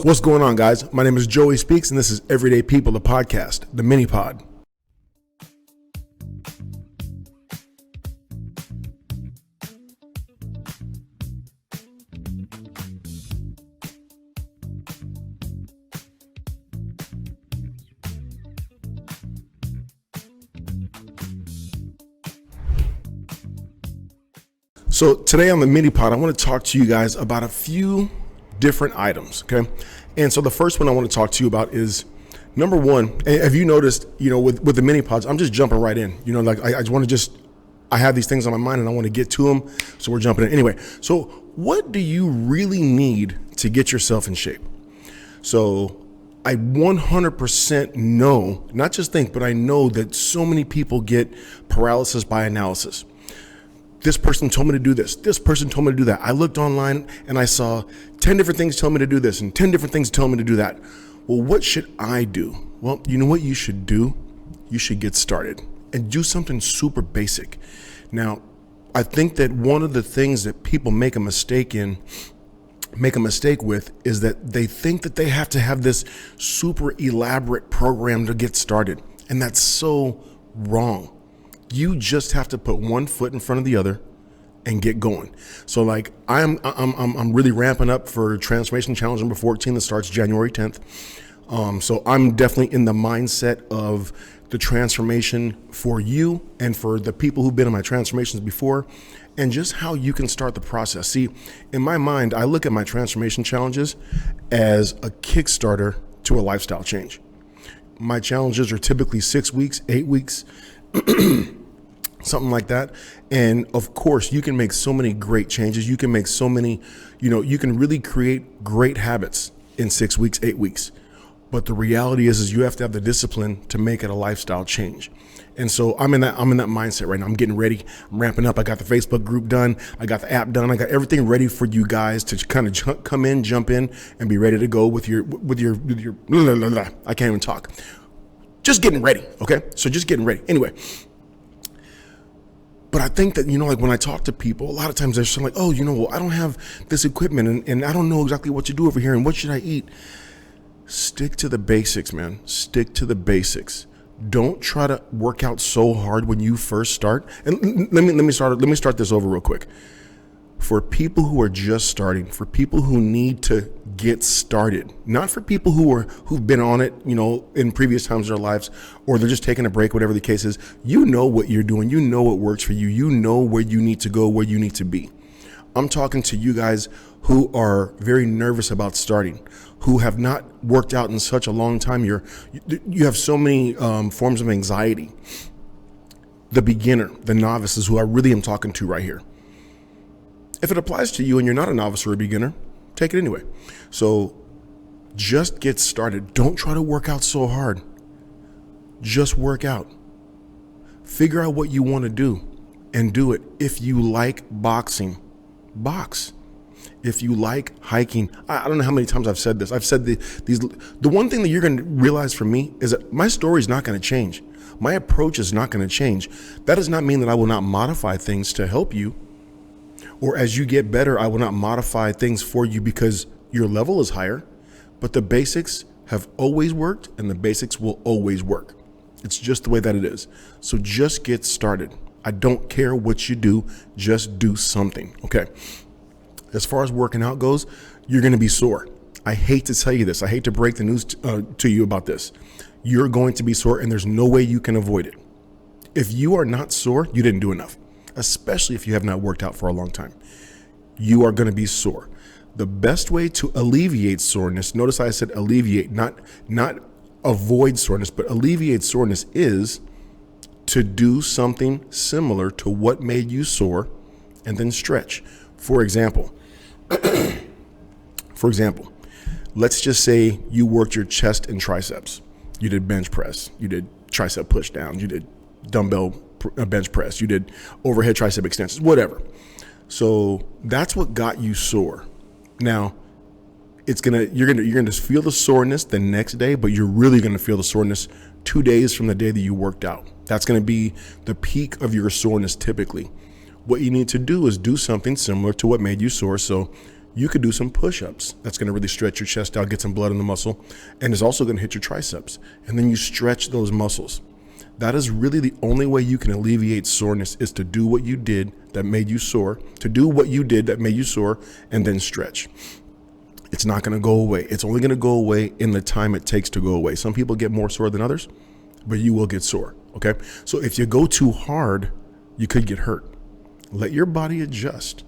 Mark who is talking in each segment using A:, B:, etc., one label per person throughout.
A: What's going on, guys? My name is Joey Speaks, and this is Everyday People, the podcast, the mini pod. So today on the mini pod, I want to talk to you guys about a few different items, okay? And so the first one I want to talk to you about is, number one, have you noticed, with the mini pods, I'm just jumping right in. I just want to I have these things on my mind and I want to get to them, so we're jumping in. Anyway, so what do you really need to get yourself in shape? So I 100% know, not just think, but I know that so many people get paralysis by analysis. This person told me to do this. This person told me to do that. I looked online and I saw 10 different things telling me to do this and 10 different things telling me to do that. Well, what should I do? Well, you know what you should do? You should get started and do something super basic. Now, I think that one of the things that people make a mistake with is that they think that they have to have this super elaborate program to get started. And that's so wrong. You just have to put one foot in front of the other and get going. So like I'm really ramping up for Transformation Challenge number 14 that starts January 10th. So I'm definitely in the mindset of the transformation for you and for the people who've been in my transformations before, and just how you can start the process. See, in my mind, I look at my transformation challenges as a Kickstarter to a lifestyle change. My challenges are typically 6 weeks, 8 weeks, something like that. And of course, you can make so many great changes. You can make so many, you can really create great habits in 6 weeks, 8 weeks. But the reality is you have to have the discipline to make it a lifestyle change. And so I'm in that mindset right now. I'm getting ready. I'm ramping up. I got the Facebook group done. I got the app done. I got everything ready for you guys to kind of jump in and be ready to go with your I can't even talk. Just getting ready. Okay. So just getting ready. Anyway. But I think that, like when I talk to people, a lot of times they're just like, oh, I don't have this equipment and I don't know exactly what to do over here and what should I eat? Stick to the basics, man. Stick to the basics. Don't try to work out so hard when you first start. And let me start this over real quick. For people who are just starting, for people who need to get started, not for people who've been on it, in previous times of their lives, or they're just taking a break, whatever the case is, you know what you're doing. You know what works for you. You know where you need to go, where you need to be. I'm talking to you guys who are very nervous about starting, who have not worked out in such a long time. You have so many forms of anxiety. The beginner, the novice is who I really am talking to right here. If it applies to you and you're not a novice or a beginner, take it anyway. So just get started. Don't try to work out so hard. Just work out. Figure out what you want to do and do it. If you like boxing, box. If you like hiking, I don't know how many times I've said this. I've said the one thing that you're going to realize from me is that my story is not going to change. My approach is not going to change. That does not mean that I will not modify things to help you. Or as you get better, I will not modify things for you because your level is higher, but the basics have always worked and the basics will always work. It's just the way that it is. So just get started. I don't care what you do, just do something, okay? As far as working out goes, you're gonna be sore. I hate to tell you this. I hate to break the news to you about this. You're going to be sore and there's no way you can avoid it. If you are not sore, you didn't do enough. Especially if you have not worked out for a long time. You are going to be sore. The best way to alleviate soreness, notice I said alleviate, not avoid soreness, but alleviate soreness is to do something similar to what made you sore and then stretch. For example, let's just say you worked your chest and triceps. You did bench press, you did tricep push down, you did dumbbell bench press, you did overhead tricep extensions, whatever. So that's what got you sore. Now, you're gonna feel the soreness the next day, but you're really gonna feel the soreness 2 days from the day that you worked out. That's gonna be the peak of your soreness typically. What you need to do is do something similar to what made you sore. So You could do some push-ups. That's going to really stretch your chest out, get some blood in the muscle, and it's also going to hit your triceps. And then you stretch those muscles. That is really the only way you can alleviate soreness, is to do what you did that made you sore, and then stretch. It's not going to go away. It's only going to go away in the time it takes to go away. Some people get more sore than others, but you will get sore, okay? So if you go too hard, you could get hurt. Let your body adjust.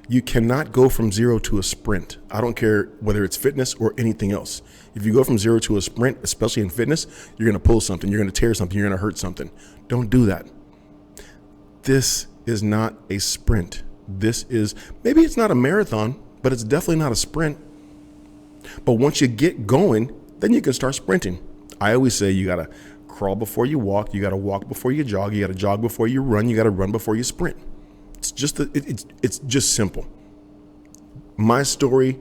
A: You cannot go from 0 to a sprint. I don't care whether it's fitness or anything else. If you go from 0 to a sprint, especially in fitness, you're going to pull something, you're going to tear something, you're going to hurt something. Don't do that. This is not a sprint. This is, maybe it's not a marathon, but it's definitely not a sprint. But once you get going, then you can start sprinting. I always say you got to crawl before you walk. You got to walk before you jog. You got to jog before you run. You got to run before you sprint. It's just simple. My story,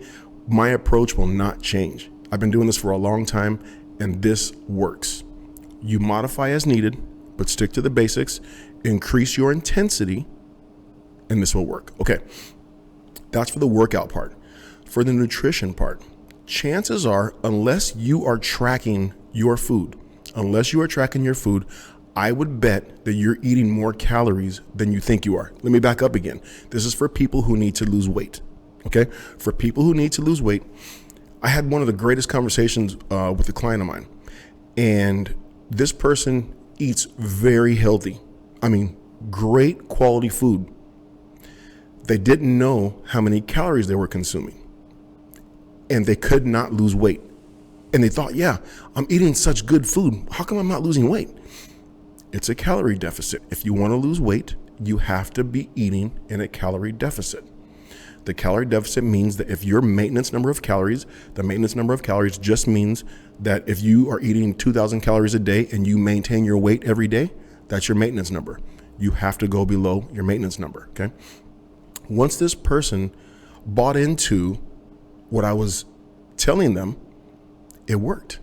A: my approach will not change. I've been doing this for a long time, and this works. You modify as needed, but stick to the basics, increase your intensity, and this will work. Okay, that's for the workout part. For the nutrition part, chances are, unless you are tracking your food, I would bet that you're eating more calories than you think you are. Let me back up again. This is for people who need to lose weight, okay? For people who need to lose weight, I had one of the greatest conversations with a client of mine, and this person eats very healthy. I mean, great quality food. They didn't know how many calories they were consuming, and they could not lose weight. And they thought, yeah, I'm eating such good food. How come I'm not losing weight? It's a calorie deficit. If you want to lose weight, you have to be eating in a calorie deficit. The calorie deficit means that if your maintenance number of calories, the maintenance number of calories just means that if you are eating 2,000 calories a day and you maintain your weight every day, that's your maintenance number. You have to go below your maintenance number, okay? Once this person bought into what I was telling them, it worked.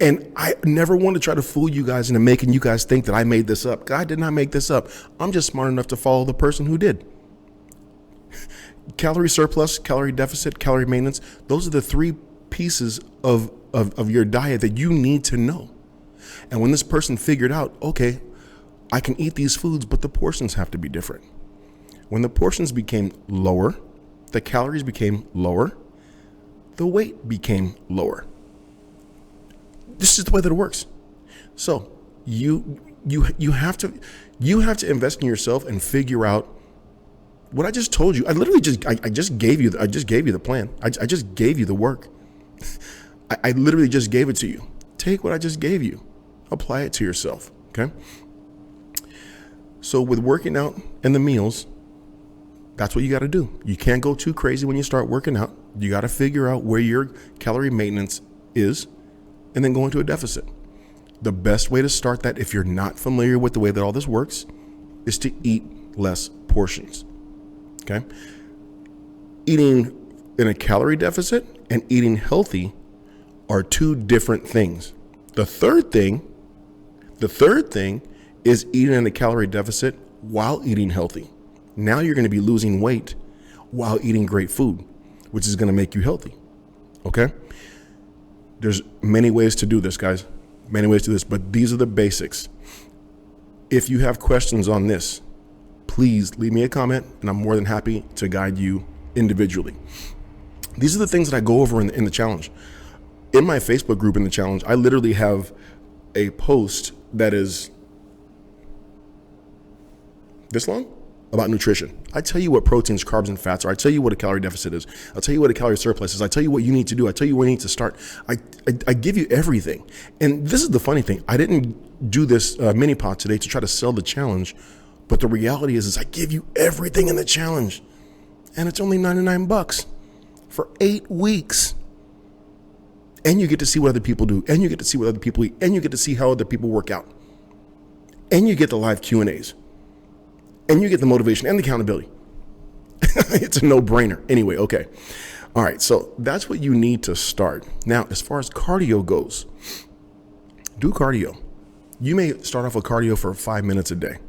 A: And I never want to try to fool you guys into making you guys think that I made this up. I did not make this up. I'm just smart enough to follow the person who did. Calorie surplus, calorie deficit, calorie maintenance. Those are the three pieces of your diet that you need to know. And when this person figured out, okay, I can eat these foods, but the portions have to be different. When the portions became lower, the calories became lower, the weight became lower. This is the way that it works. So you have to invest in yourself and figure out what I just told you. I just gave you the plan. I just gave you the work. I literally just gave it to you. Take what I just gave you, apply it to yourself. Okay. So with working out and the meals, that's what you got to do. You can't go too crazy when you start working out. You got to figure out where your calorie maintenance is and then go into a deficit. The best way to start that, if you're not familiar with the way that all this works, is to eat less portions. Okay? Eating in a calorie deficit and eating healthy are two different things. The third thing is eating in a calorie deficit while eating healthy. Now you're going to be losing weight while eating great food, which is going to make you healthy. Okay? There's many ways to do this, guys. Many ways to do this, but these are the basics. If you have questions on this, please leave me a comment, and I'm more than happy to guide you individually. These are the things that I go over in the challenge. In my Facebook group in the challenge, I literally have a post that is this long about nutrition. I tell you what proteins, carbs, and fats are. I tell you what a calorie deficit is. I'll tell you what a calorie surplus is. I tell you what you need to do. I tell you where you need to start. I give you everything. And this is the funny thing. I didn't do this mini pod today to try to sell the challenge, but the reality is I give you everything in the challenge, and it's only $99 for 8 weeks. And you get to see what other people do, and you get to see what other people eat, and you get to see how other people work out, and you get the live Q&As. And you get the motivation and the accountability. It's a no-brainer. Anyway, okay. All right, so that's what you need to start. Now, as far as cardio goes, do cardio. You may start off with cardio for 5 minutes a day.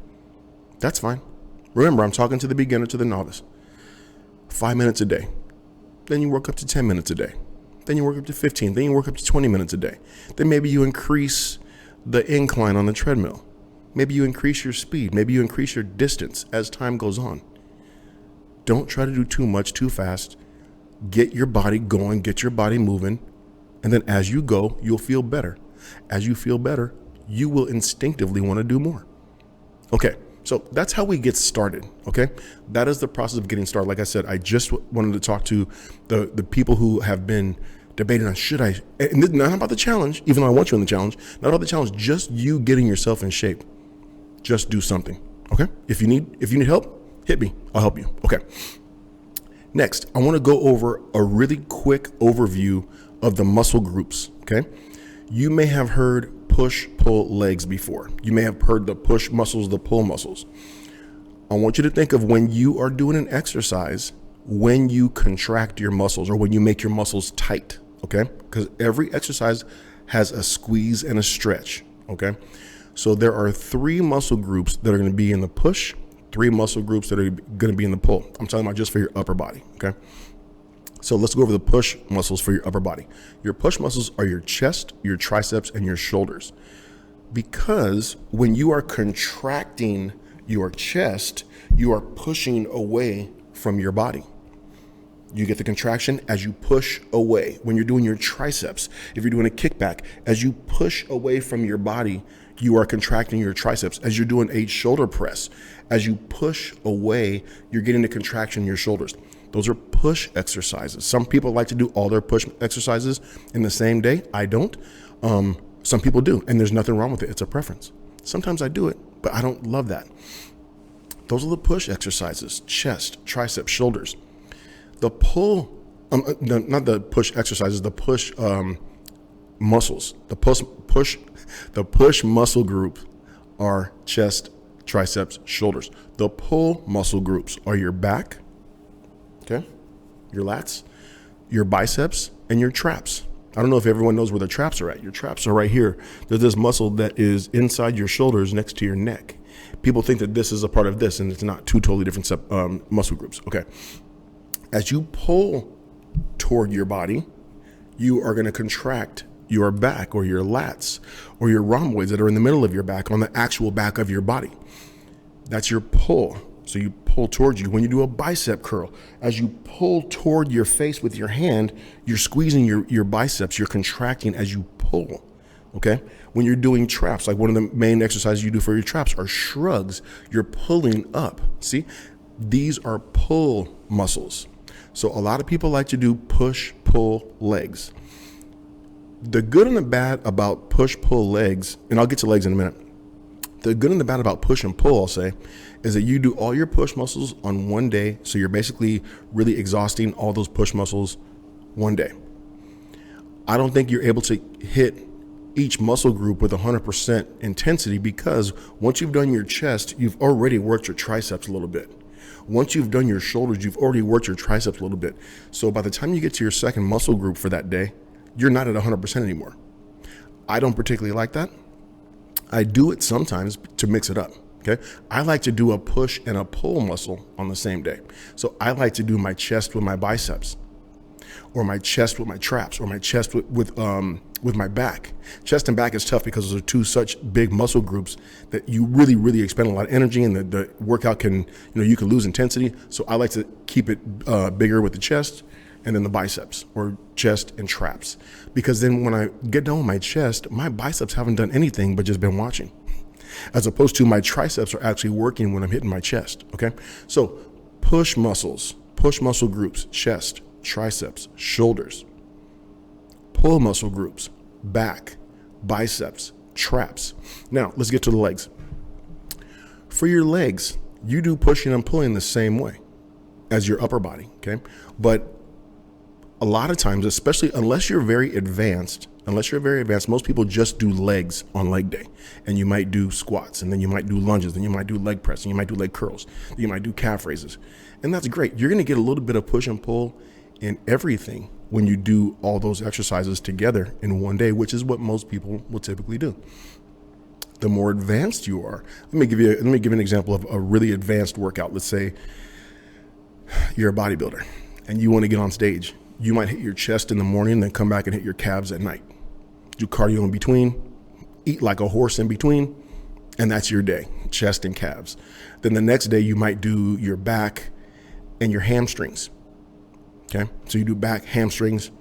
A: That's fine. Remember, I'm talking to the beginner, to the novice. 5 minutes a day. Then you work up to 10 minutes a day. Then you work up to 15. Then you work up to 20 minutes a day. Then maybe you increase the incline on the treadmill. Maybe you increase your speed. Maybe you increase your distance as time goes on. Don't try to do too much too fast. Get your body going, get your body moving. And then as you go, you'll feel better. As you feel better, you will instinctively want to do more. Okay, so that's how we get started, okay? That is the process of getting started. Like I said, I just wanted to talk to the people who have been debating on should I, and this is not about the challenge, even though I want you in the challenge, not about the challenge, just you getting yourself in shape. Just do something, okay? If you need help, hit me, I'll help you, okay? Next, I want to go over a really quick overview of the muscle groups, okay? You may have heard push, pull legs before. You may have heard the push muscles, the pull muscles. I want you to think of when you are doing an exercise, when you contract your muscles or when you make your muscles tight, okay? Because every exercise has a squeeze and a stretch, okay? So there are 3 muscle groups that are going to be in the push, 3 muscle groups that are going to be in the pull. I'm talking about just for your upper body, okay? So let's go over the push muscles for your upper body. Your push muscles are your chest, your triceps, and your shoulders. Because when you are contracting your chest, you are pushing away from your body. You get the contraction as you push away. When you're doing your triceps, if you're doing a kickback, as you push away from your body, you are contracting your triceps. As you're doing a shoulder press, as you push away, you're getting the contraction in your shoulders. Those are push exercises. Some people like to do all their push exercises in the same day. I don't. Some people do, and there's nothing wrong with it. It's a preference. Sometimes I do it, but I don't love that. Those are the push exercises: chest, triceps, shoulders. The pull, not the push exercises, the push muscles. The push muscle group are chest, triceps, shoulders. The pull muscle groups are your back, okay, your lats, your biceps, and your traps. I don't know if everyone knows where the traps are at. Your traps are right here. There's this muscle that is inside your shoulders next to your neck. People think that this is a part of this, and it's not. 2 totally different muscle groups, okay? As you pull toward your body, you are going to contract your back or your lats or your rhomboids that are in the middle of your back on the actual back of your body. That's your pull. So you pull towards you. When you do a bicep curl, as you pull toward your face with your hand, you're squeezing your biceps, you're contracting as you pull, okay? When you're doing traps, like one of the main exercises you do for your traps are shrugs, you're pulling up, see? These are pull muscles. So a lot of people like to do push, pull legs. The good and the bad about push, pull legs, and I'll get to legs in a minute. The good and the bad about push and pull, I'll say, is that you do all your push muscles on one day. So you're basically really exhausting all those push muscles one day. I don't think you're able to hit each muscle group with 100% intensity because once you've done your chest, you've already worked your triceps a little bit. Once you've done your shoulders, you've already worked your triceps a little bit. So by the time you get to your second muscle group for that day, you're not at 100% anymore. I don't particularly like that. I do it sometimes to mix it up, okay? I like to do a push and a pull muscle on the same day. So I like to do my chest with my biceps, or my chest with my traps, or my chest with my back. Chest and back is tough because those are 2 such big muscle groups that you really, really expend a lot of energy, and the workout can, you can lose intensity. So I like to keep it bigger with the chest and then the biceps, or chest and traps. Because then when I get done with my chest, my biceps haven't done anything but just been watching. As opposed to my triceps are actually working when I'm hitting my chest, okay? So push muscles, push muscle groups, chest, triceps, shoulders. Pull muscle groups, back, biceps, traps. Now, let's get to the legs. For your legs, you do pushing and pulling the same way as your upper body, okay? But a lot of times, especially unless you're very advanced, most people just do legs on leg day. And you might do squats, and then you might do lunges, then you might do leg press, and you might do leg curls, then you might do calf raises. And that's great. You're going to get a little bit of push and pull in everything when you do all those exercises together in one day, which is what most people will typically do. The more advanced you are, let me give you an example of a really advanced workout. Let's say You're a bodybuilder and you want to get on stage. You might hit your chest in the morning, then come back and hit your calves at night. Do cardio in between, eat like a horse in between, and that's your day, chest and calves. Then the next day you might do your back and your hamstrings. Okay, so you do back, hamstrings,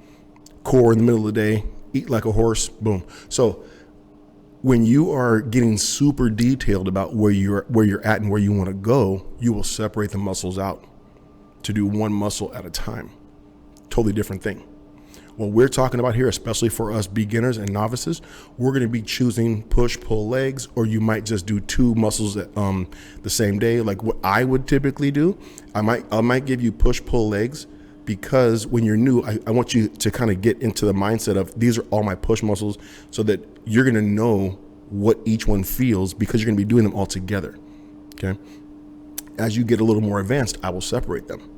A: core in the middle of the day, eat like a horse, boom. So when you are getting super detailed about where you're at and where you want to go, you will separate the muscles out to do one muscle at a time. Totally different thing. What we're talking about here, especially for us beginners and novices, we're going to be choosing push, pull legs, or you might just do two muscles at, the same day. Like what I would typically do, I might give you push, pull legs, because when you're new, I want you to kind of get into the mindset of these are all my push muscles, so that you're going to know what each one feels, because you're going to be doing them all together. Okay. As you get a little more advanced, I will separate them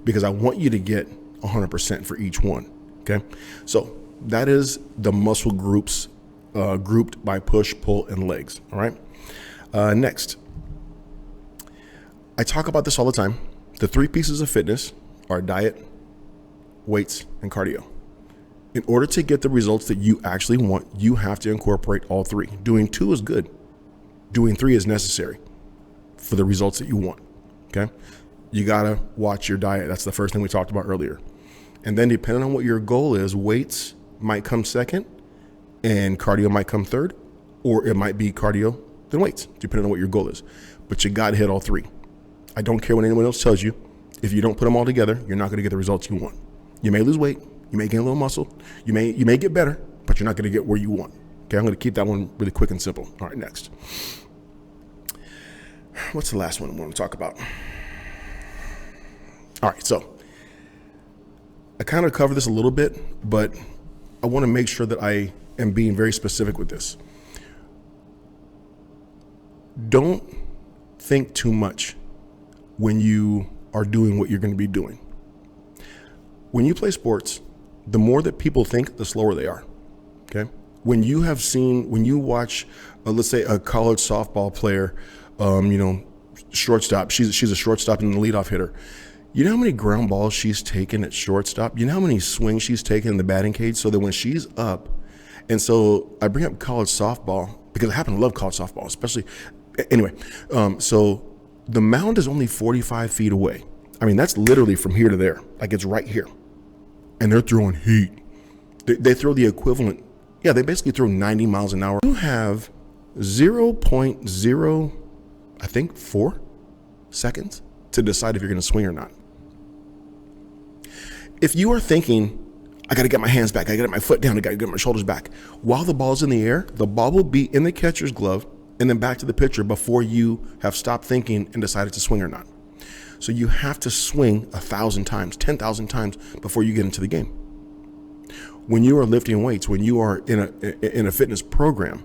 A: because I want you to get 100% for each one. Okay. So that is the muscle groups grouped by push, pull, and legs. All right. Next, I talk about this all the time. The three pieces of fitness are diet, weights, and cardio. In order to get the results that you actually want, you have to incorporate all three. Doing two is good. Doing three is necessary for the results that you want. Okay. You got to watch your diet. That's the first thing we talked about earlier. And then depending on what your goal is, weights might come second and cardio might come third, or it might be cardio then weights, depending on what your goal is. But you got to hit all three. I don't care what anyone else tells you. If you don't put them all together, you're not going to get the results you want. You may lose weight. You may gain a little muscle. You may get better, but you're not going to get where you want. Okay, I'm going to keep that one really quick and simple. All right, next. What's the last one I want to talk about? All right, so I kind of covered this a little bit, but I want to make sure that I am being very specific with this. Don't think too much when you are doing what you're going to be doing. When you play sports, the more that people think, the slower they are. Okay. When you watch, let's say a college softball player, shortstop, she's a shortstop and the leadoff hitter. You know how many ground balls she's taken at shortstop? You know how many swings she's taken in the batting cage, so that when she's up, and so I bring up college softball because I happen to love college softball, especially, anyway, so the mound is only 45 feet away. I mean, that's literally from here to there. Like it's right here. And they're throwing heat. They throw the equivalent. Yeah, they basically throw 90 miles an hour. You have 0.0, I think, 4 seconds to decide if you're going to swing or not. If you are thinking, I got to get my hands back, I got to get my foot down, I got to get my shoulders back, while the ball's in the air, the ball will be in the catcher's glove and then back to the pitcher before you have stopped thinking and decided to swing or not. So you have to swing 1,000 times, 10,000 times before you get into the game. When you are lifting weights, when you are in a fitness program,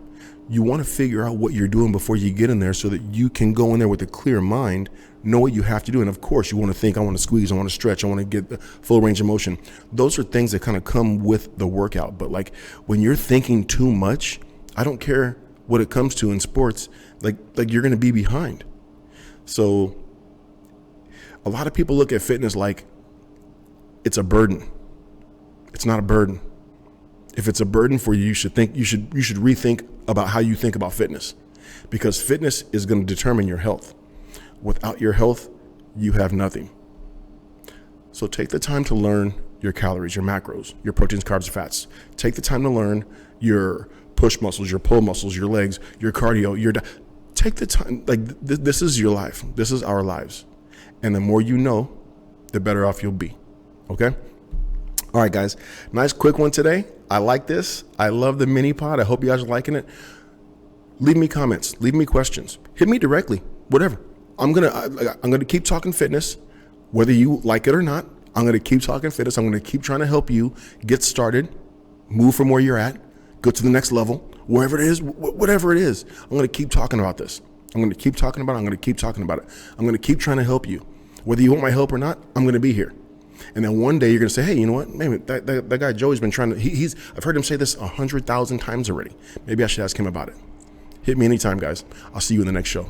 A: you want to figure out what you're doing before you get in there so that you can go in there with a clear mind, know what you have to do. And of course, you want to think, I want to squeeze, I want to stretch, I want to get the full range of motion. Those are things that kind of come with the workout. But like when you're thinking too much, I don't care what it comes to in sports, like you're going to be behind. So a lot of people look at fitness like it's a burden. It's not a burden. If it's a burden for you, you should rethink about how you think about fitness, because fitness is going to determine your health. Without your health, you have nothing. So take the time to learn your calories, your macros, your proteins, carbs, fats. Take the time to learn your push muscles, your pull muscles, your legs, your cardio, take the time. Like this is your life. This is our lives. And the more you know, the better off you'll be. Okay? All right, guys. Nice quick one today. I like this. I love the mini pod. I hope you guys are liking it. Leave me comments. Leave me questions. Hit me directly. Whatever. I'm gonna keep talking fitness, whether you like it or not. I'm gonna keep talking fitness. I'm gonna keep trying to help you get started, move from where you're at, go to the next level, wherever it is, whatever it is. I'm gonna keep talking about this. I'm gonna keep talking about it. I'm gonna keep talking about it. I'm gonna keep trying to help you. Whether you want my help or not, I'm gonna be here. And then one day you're gonna say, hey, you know what? Maybe that guy Joey's been trying to. I've heard him say this 100,000 times already. Maybe I should ask him about it. Hit me anytime, guys. I'll see you in the next show.